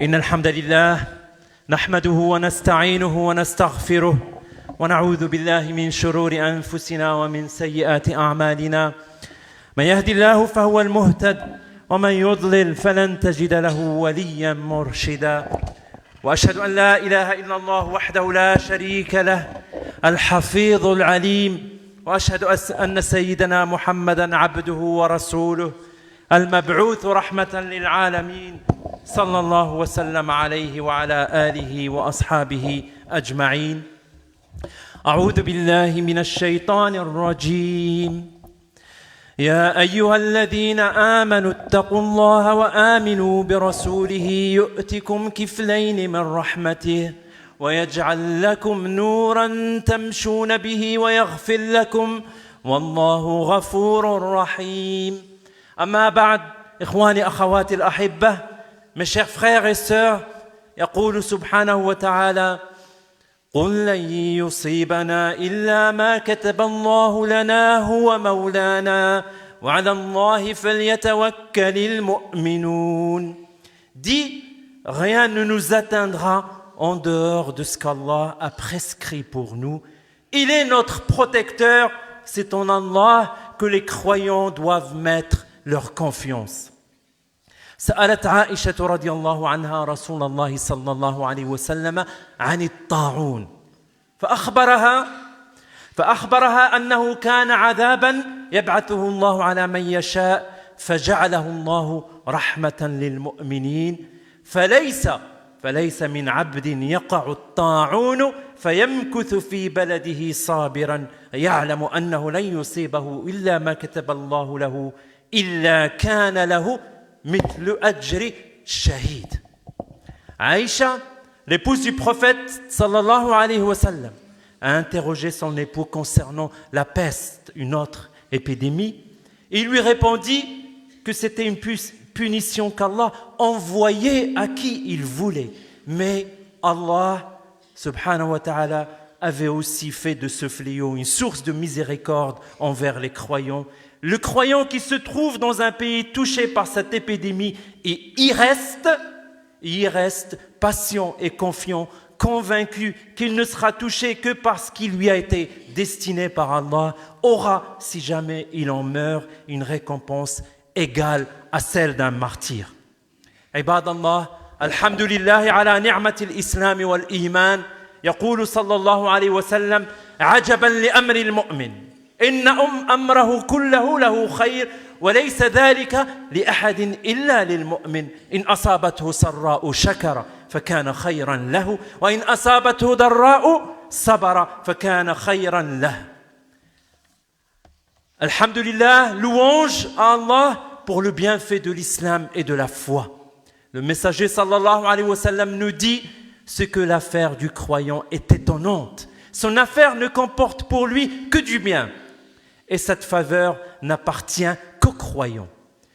إن الحمد لله نحمده ونستعينه ونستغفره ونعوذ بالله من شرور أنفسنا ومن سيئات أعمالنا من يهد الله فهو المهتد ومن يضلل فلن تجد له وليا مرشدا وأشهد أن لا إله إلا الله وحده لا شريك له الحفيظ العليم وأشهد أن سيدنا محمدا عبده ورسوله المبعوث رحمة للعالمين صلى الله وسلم عليه وعلى آله وأصحابه أجمعين. أعوذ بالله من الشيطان الرجيم. يا أيها الذين آمنوا اتقوا الله وآمنوا برسوله يؤتكم كفلين من رحمته ويجعل لكم نورا تمشون به ويغفر لكم والله غفور رحيم. أما بعد إخواني أخواتي الأحبة، mes chers frères et sœurs, يقول سبحانه وتعالى قل لن يصيبنا إلا ما كتب الله لنا هو مولانا وعلى الله فليتوكل المؤمنون. Dis, rien ne nous atteindra en dehors de ce qu'Allah a prescrit pour nous. Il est notre protecteur, c'est en Allah que les croyants doivent mettre leur confiance. سألت عائشة رضي الله عنها رسول الله صلى الله عليه وسلم عن الطاعون فأخبرها أنه كان عذابا يبعثه الله على من يشاء فجعله الله رحمة للمؤمنين فليس من عبد يقع الطاعون فيمكث في بلده صابرا يعلم أنه لن يصيبه إلا ما كتب الله له إلا كان له مثل أجر الشهيد. Aïcha, l'épouse du prophète sallallahu alayhi wa sallam, a interrogé son époux concernant la peste, une autre épidémie. Il lui répondit que c'était une punition qu'Allah envoyait à qui il voulait. Mais Allah subhanahu wa ta'ala avait aussi fait de ce fléau une source de miséricorde envers les croyants. Le croyant qui se trouve dans un pays touché par cette épidémie et y reste patient et confiant, convaincu qu'il ne sera touché que parce qu'il lui a été destiné par Allah, aura, si jamais il en meurt, une récompense égale à celle d'un martyr. Ibadallah, alhamdulillah ala ni'mati al-islam wal-iman, يقول صلى الله عليه وسلم عجبا لأمر المؤمن إن أمره كله له خير وليس ذلك لأحد إلا للمؤمن إن أصابته سراء شكر فكان خيرا له وإن أصابته ضراء صبر فكان خيرا له. Alhamdulillah, louange à Allah pour le bienfait de l'islam et de la foi. Le messager sallallahu alayhi wa sallam nous dit ce que l'affaire du croyant est étonnante. Son affaire ne comporte pour lui que du bien. Et cette faveur n'appartient qu'aux croyants.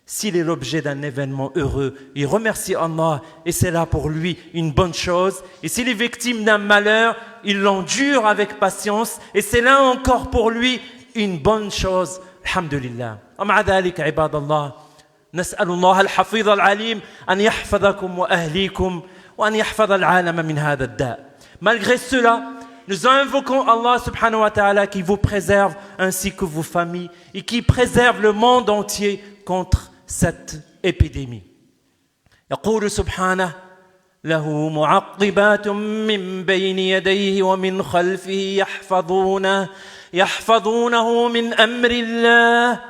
S'il est l'objet d'un événement heureux, il remercie Allah et c'est là pour lui une bonne chose. Et s'il est victime d'un malheur, il l'endure avec patience et c'est là encore pour lui une bonne chose. Alhamdulillah. ومع ذلك عباد الله نسأل الله الحفيظ العليم أن يحفظكم وأهليكم وأن يحفظ العالم من هذا الداء. Malgré cela, nous invoquons Allah subhanahu wa ta'ala qui vous préserve ainsi que vos familles et qui préserve le monde entier contre cette épidémie. يقول سبحانه له معقبات من بين يديه ومن خلفه يحفظونه من أمر الله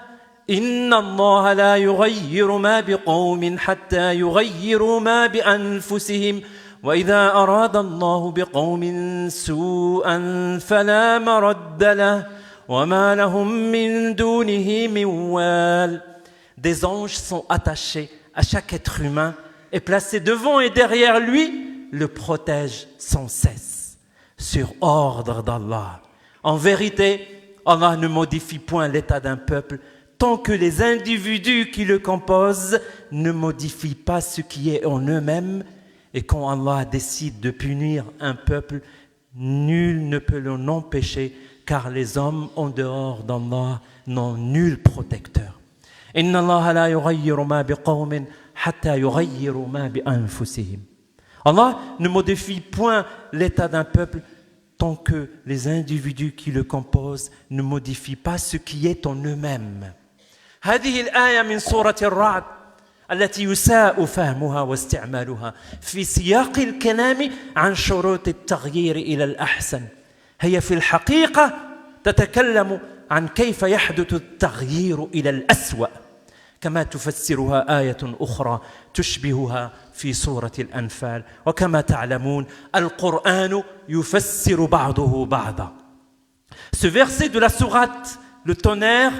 إن الله لا يغير ما بقوم حتى يغيروا ما بأنفسهم وإذا أراد الله بقوم سوءا فلا مرد له وما لهم من دونه من وال. Des anges sont attachés à chaque être humain et placés devant et derrière lui, le protègent sans cesse, sur ordre d'Allah. En vérité, Allah ne modifie point l'état d'un peuple tant que les individus qui le composent ne modifient pas ce qui est en eux-mêmes. Et quand Allah décide de punir un peuple, nul ne peut l'en empêcher, car les hommes en dehors d'Allah n'ont nul protecteur. Inna Allah la yughayyiru ma biqawmin hatta yughayyiru ma bi anfusihim. Allah ne modifie point l'état d'un peuple tant que les individus qui le composent ne modifient pas ce qui est en eux-mêmes. هذه الآية من سورة الرعد التي يساء فهمها واستعمالها في سياق الكلام عن شروط التغيير إلى الأحسن. هي في الحقيقة تتكلم عن كيف يحدث التغيير إلى الأسوأ كما تفسرها آية أخرى تشبهها في سورة الأنفال. وكما تعلمون القرآن يفسر بعضه بعضا. Ce verset de la sourate, le tonnerre,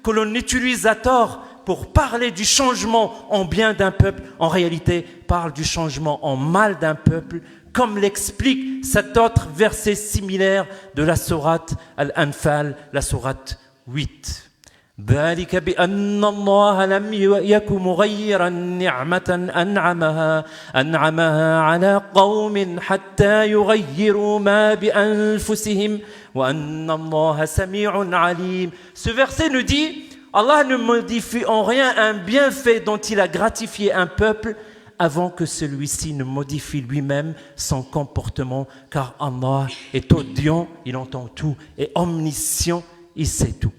que l'on utilise à tort pour parler du changement en bien d'un peuple, en réalité parle du changement en mal d'un peuple, comme l'explique cet autre verset similaire de la sourate Al-Anfal, la sourate 8. ذلك بأن الله لم يك مغيرا نعمة أنعمها على قوم حتى يغيروا ما بأنفسهم وأن الله سميع عليم. Ce verset nous dit, Allah ne modifie en rien un bienfait dont il a gratifié un peuple avant que celui-ci ne modifie lui-même son comportement, car Allah est audient, il entend tout, et omniscient, il sait tout.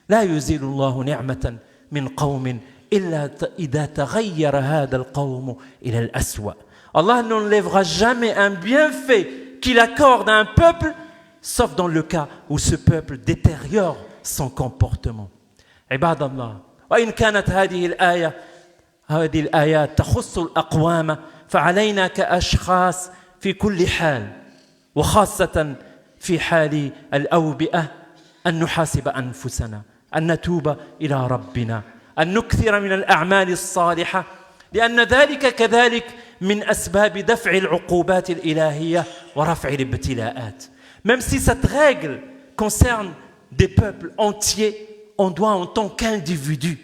لا يزيل الله نعمة من قوم إلا إذا تغير هذا القوم إلى الأسوأ. Allah n'enlèvera jamais un bienfait qu'il accorde à un peuple, sauf dans le cas où ce peuple détériore son comportement. عباد الله، وإن كانت هذه الآيات تخص الأقوام فعلينا كأشخاص في كل حال وخاصة في حال الأوبئة أن نحاسب أنفسنا، أن نتوب إلى ربنا، أن نكثر من الأعمال الصالحة، لأن ذلك كذلك من أسباب دفع العقوبات الإلهية ورفع الابتلاءات. Même si cette règle concerne des peuples entiers, on doit en tant qu'individu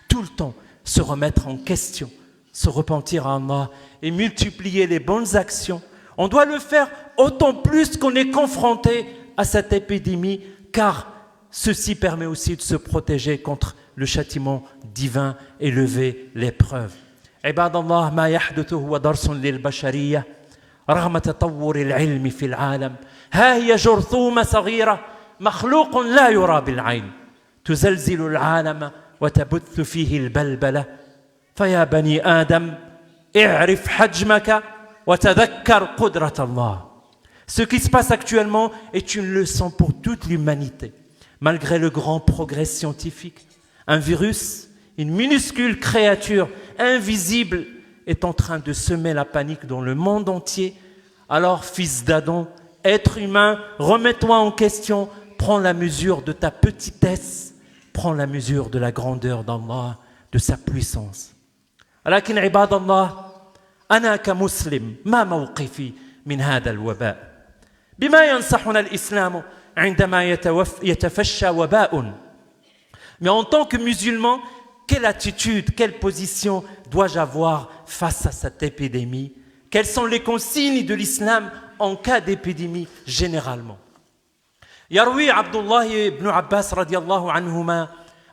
tout le temps se remettre en question, se repentir à Allah et multiplier les bonnes actions. On doit le faire autant plus qu'on est confronté à cette épidémie, car ceci permet aussi de se protéger contre le châtiment divin et lever l'épreuve. عباد الله، ما يحدث هو درس للبشرية رغم تطور العلم في العالم. ها هي جرثومة صغيرة مخلوق لا يرى بالعين تزلزل العالم وتبث فيه البلبلة. فيا بني آدم اعرف حجمك وتذكر قدرة الله. Ce qui se passe actuellement est une leçon pour toute l'humanité. Malgré le grand progrès scientifique, un virus, une minuscule créature invisible est en train de semer la panique dans le monde entier. Alors, fils d'Adam, être humain, remets-toi en question, prends la mesure de ta petitesse, prends la mesure de la grandeur d'Allah, de sa puissance. ولكن عباد الله، أنا كمسلم ما موقفي من هذا الوباء؟ بما ينصحنا الإسلام عندما يتفشى وباء. Mais en tant que musulman, quelle attitude, quelle position dois-je avoir face à cette épidémie? Quelles sont les consignes de l'islam en cas d'épidémie généralement? يروي عبد الله بن عباس رضي الله عنهما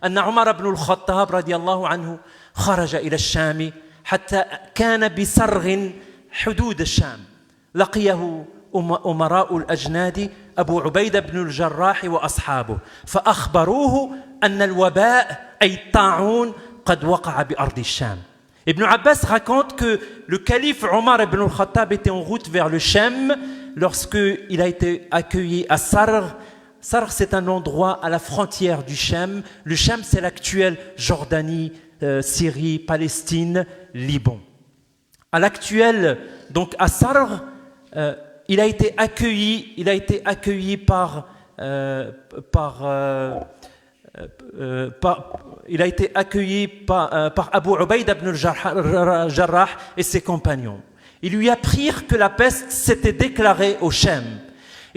أن عمر بن الخطاب رضي الله عنه خرج إلى الشام حتى كان بسرغ حدود الشام. لقيه أمراء الأجناد أبو عبيدة بن الجراح وأصحابه فأخبروه أن الوباء أي الطاعون قد وقع بأرض الشام. Ibn Abbas raconte que le calife Omar ibn al-Khattab était en route vers le Shem lorsqu'il a été accueilli à Sarr. Sarr, c'est un endroit à la frontière du Shem. Le Shem, c'est l'actuelle Jordanie, Syrie, Palestine, Liban. À l'actuel, donc à Sarr, il a été accueilli par Abu Ubaïda ibn al-Jarrah et ses compagnons. Ils lui apprirent que la peste s'était déclarée au Shem.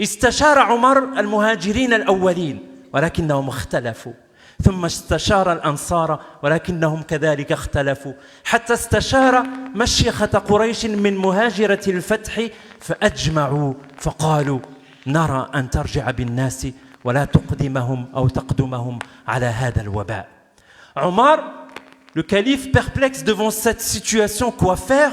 استشار عمر المهاجرين الأولين ولكنهم اختلفوا، ثم استشار الأنصار ولكنهم كذلك اختلفوا، حتى استشار مشيخة قريش من مهاجرة الفتح فأجمعوا فقالوا نرى أن ترجع بالناس ولا تقدمهم على هذا الوباء. Omar, le calife perplexe devant cette situation, quoi faire?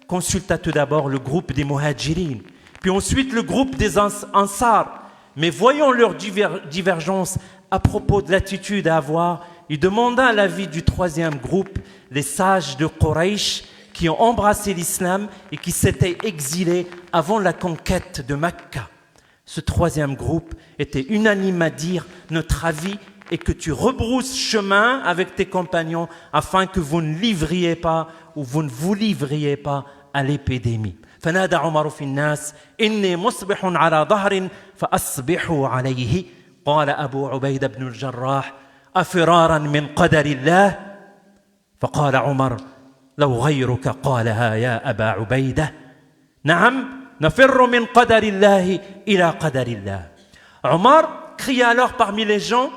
consulta tout d'abord le groupe des Muhajirin, puis ensuite le groupe des Ansar. Mais voyant leur divergence à propos de l'attitude à avoir, il demanda l'avis du troisième groupe, les sages de Quraysh, qui ont embrassé l'islam et qui s'étaient exilés avant la conquête de Mecca. Ce troisième groupe était unanime à dire « Notre avis est que tu rebrousses chemin avec tes compagnons afin que vous ne livriez pas ou vous ne vous livriez pas à l'épidémie. » فنادى عمر في الناس إني مصبح على ظهر فأصبحوا عليه قال أبو عبيدة بن الجراح أفرارا من قدر الله فقال عمر لو غيرك قالها يا أبا عبيدة نعم نفر من قدر الله إلى قدر الله. Omar cria alors parmi les gens,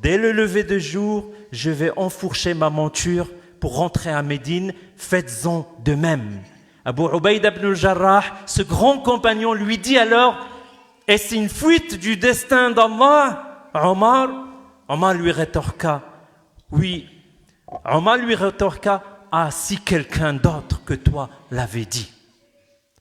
dès le lever de jour, je vais enfourcher ma monture pour rentrer à Médine, faites-en de même. Abu Ubaïda ibn al-Jarrah, ce grand compagnon, lui dit alors, est-ce une fuite du destin d'Allah, Omar lui rétorqua, oui. Omar lui rétorqua, ah, si quelqu'un d'autre que toi l'avait dit.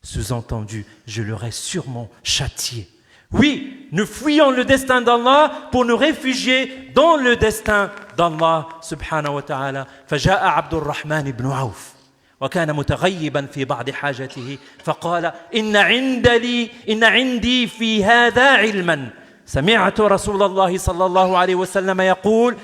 Sous-entendu, je l'aurais sûrement châtié. Oui, nous fuyons le destin d'Allah pour nous réfugier dans le destin d'Allah subhanahu wa ta'ala. فجاء عبد الرحمن بن عوف وكان متغيبا في بعض حاجته فقال إن عندي في هذا علما سمعت رسول الله صلى الله عليه وسلم يقول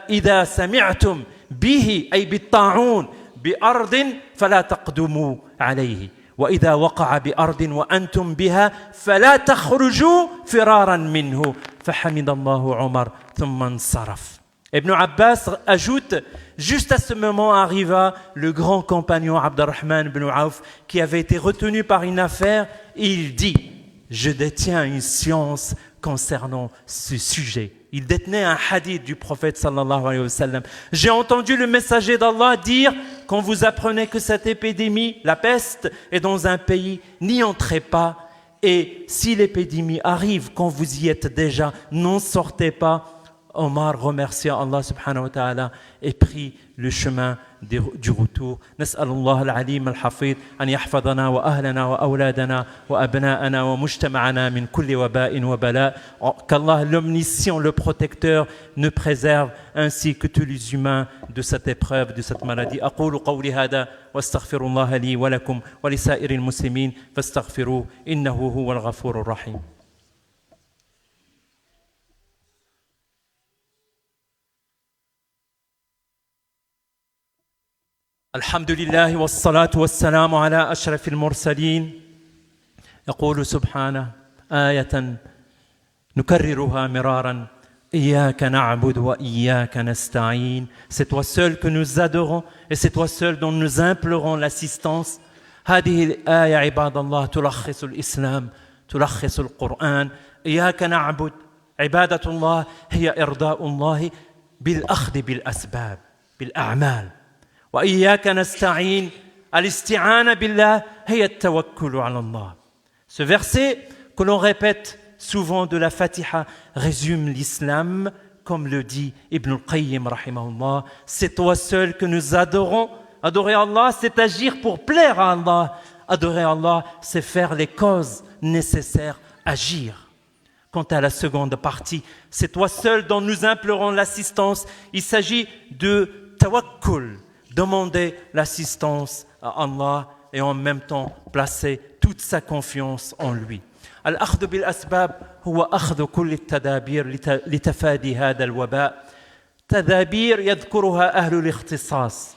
إذا سمعتم به أي بالطاعون بأرض فلا تقدموا عليه وإذا وقع بأرض وأنتم بها فلا تخرجوا فرارا منه فحمد الله عمر ثم انصرف. Ibn Abbas ajoute, juste à ce moment arriva le grand compagnon Abdurrahman ibn Auf qui avait été retenu par une affaire et il dit, je détiens une science concernant ce sujet. Il détenait un hadith du prophète sallallahu alayhi wa sallam. J'ai entendu le messager d'Allah dire, quand vous apprenez que cette épidémie, la peste, est dans un pays, n'y entrez pas. Et si l'épidémie arrive quand vous y êtes déjà, n'en sortez pas. Omar remercia Allah subhanahu wa ta'ala et prit le chemin du retour. نسأل الله العليم الحفيظ أن يحفظنا وأهلنا وأولادنا وأبناءنا ومجتمعنا من كل وباء وبلاء. Qu'Allah l'omniscient, le protecteur, nous préserve ainsi que tous les humains de cette épreuve, de cette maladie. أقول قولي هذا واستغفر الله لي ولكم ولسائر المسلمين فاستغفروه إنه هو الغفور الرحيم. الحمد لله والصلاة والسلام على أشرف المرسلين. يقول سبحانه آية نكررها مرارا إياك نعبد وإياك نستعين. C'est toi seul que nous adorons et c'est toi seul dont nous implorons l'assistance. هذه الآية عباد الله تلخص الإسلام تلخص القرآن. إياك نعبد عبادة الله هي إرضاء الله بالأخذ بالأسباب بالأعمال. وإياك نستعين الاستعانة بالله هي التوكل على الله. Ce verset que l'on répète souvent de la Fatiha résume l'islam comme le dit Ibn al-Qayyim rahimahullah. C'est toi seul que nous adorons. Adorer Allah, c'est agir pour plaire à Allah. Adorer Allah, c'est faire les causes nécessaires, agir. Quant à la seconde partie, c'est toi seul dont nous implorons l'assistance. Il s'agit de tawakkul, demander l'assistance à Allah et en même temps placer toute sa confiance en lui. الأخذ بالأسباب هو أخذ كل التدابير لتفادي هذا الوباء. تدابير يذكرها أهل الاختصاص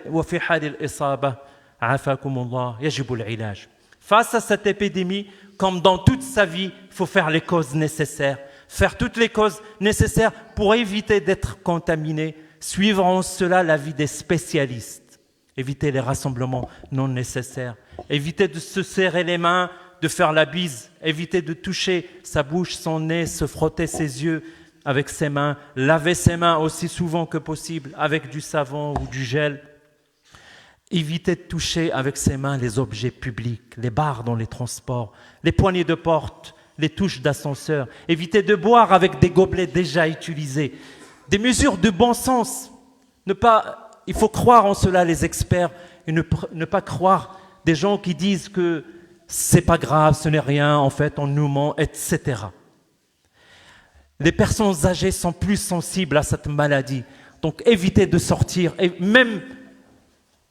وفي حال الإصابة عافاكم الله يجب العلاج. Face à cette épidémie, comme dans toute sa vie, il faut faire les causes nécessaires, faire toutes les causes nécessaires pour éviter d'être contaminé. Suivre en cela l'avis des spécialistes, éviter les rassemblements non nécessaires, éviter de se serrer les mains, de faire la bise, éviter de toucher sa bouche, son nez, se frotter ses yeux avec ses mains, laver ses mains aussi souvent que possible avec du savon ou du gel, éviter de toucher avec ses mains les objets publics, les barres dans les transports, les poignées de porte, les touches d'ascenseur, éviter de boire avec des gobelets déjà utilisés. Des mesures de bon sens. Il faut croire en cela, les experts et ne pas croire des gens qui disent que c'est pas grave, ce n'est rien, en fait, on nous ment, etc. Les personnes âgées sont plus sensibles à cette maladie. Donc évitez de sortir et même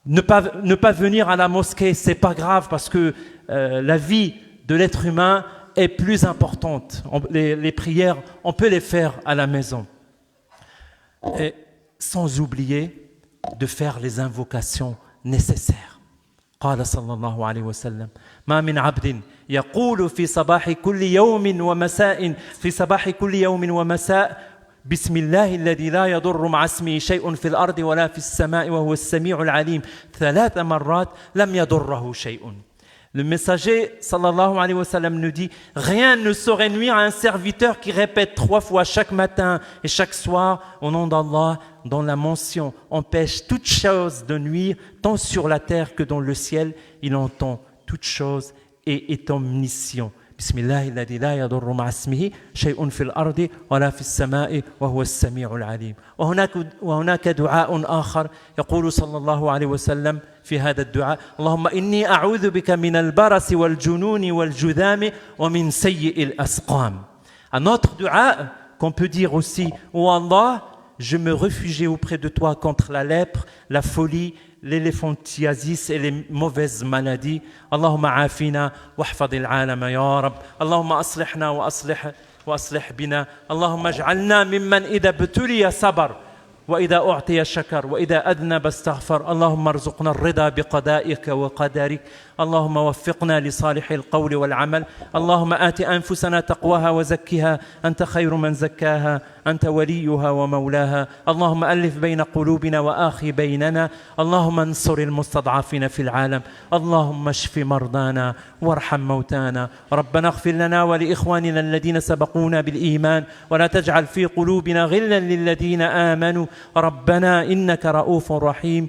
ne pas venir à la mosquée, c'est pas grave parce que la vie de l'être humain est plus importante. Les prières, on peut les faire à la maison. Et sans oublier de faire les invocations nécessaires. قال صلى الله عليه وسلم ما من عبد يقول في صباح كل يوم ومساء بسم الله الذي لا يضر مع اسمه شيء في الأرض ولا في السماء وهو السميع العليم 3 مرات لم يضره شيء. Le messager sallallahu alayhi wa sallam nous dit « Rien ne saurait nuire à un serviteur qui répète 3 fois chaque matin et chaque soir au nom d'Allah dont la mention empêche toute chose de nuire tant sur la terre que dans le ciel. Il entend toute chose et est omniscient. » بسم الله الذي لا يضر مع اسمه شيء في الأرض ولا في السماء وهو السميع العليم. وهناك دعاء آخر يقول صلى الله عليه وسلم في هذا الدعاء اللهم إني أعوذ بك من البرص والجنون والجذام ومن سيء الأسقام. Un autre dua qu'on peut dire aussi, oh Allah, je me réfugie auprès de toi contre la lèpre, la folie, l'éléphantiasis et les mauvaises maladies. Allahumma afina wahfad al-alama ya Rab. Allahumma aslihna wa aslih bina. Allahumma ij'alna mimman idha btuliya sabar وإذا أعطي شكر وإذا أذنب استغفر. اللهم ارزقنا الرضا بقضائك وقدرك. اللهم وفقنا لصالح القول والعمل. اللهم آت أنفسنا تقواها وزكها أنت خير من زكاها أنت وليها ومولاها. اللهم ألف بين قلوبنا وآخي بيننا. اللهم انصر المستضعفين في العالم. اللهم اشف مرضانا وارحم موتانا. ربنا اغفر لنا ولإخواننا الذين سبقونا بالإيمان ولا تجعل في قلوبنا غلا للذين آمنوا ربنا إنك رؤوف رحيم.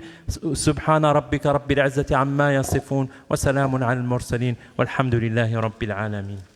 سبحان ربك رب العزة عما يصفون وسلام على المرسلين والحمد لله رب العالمين.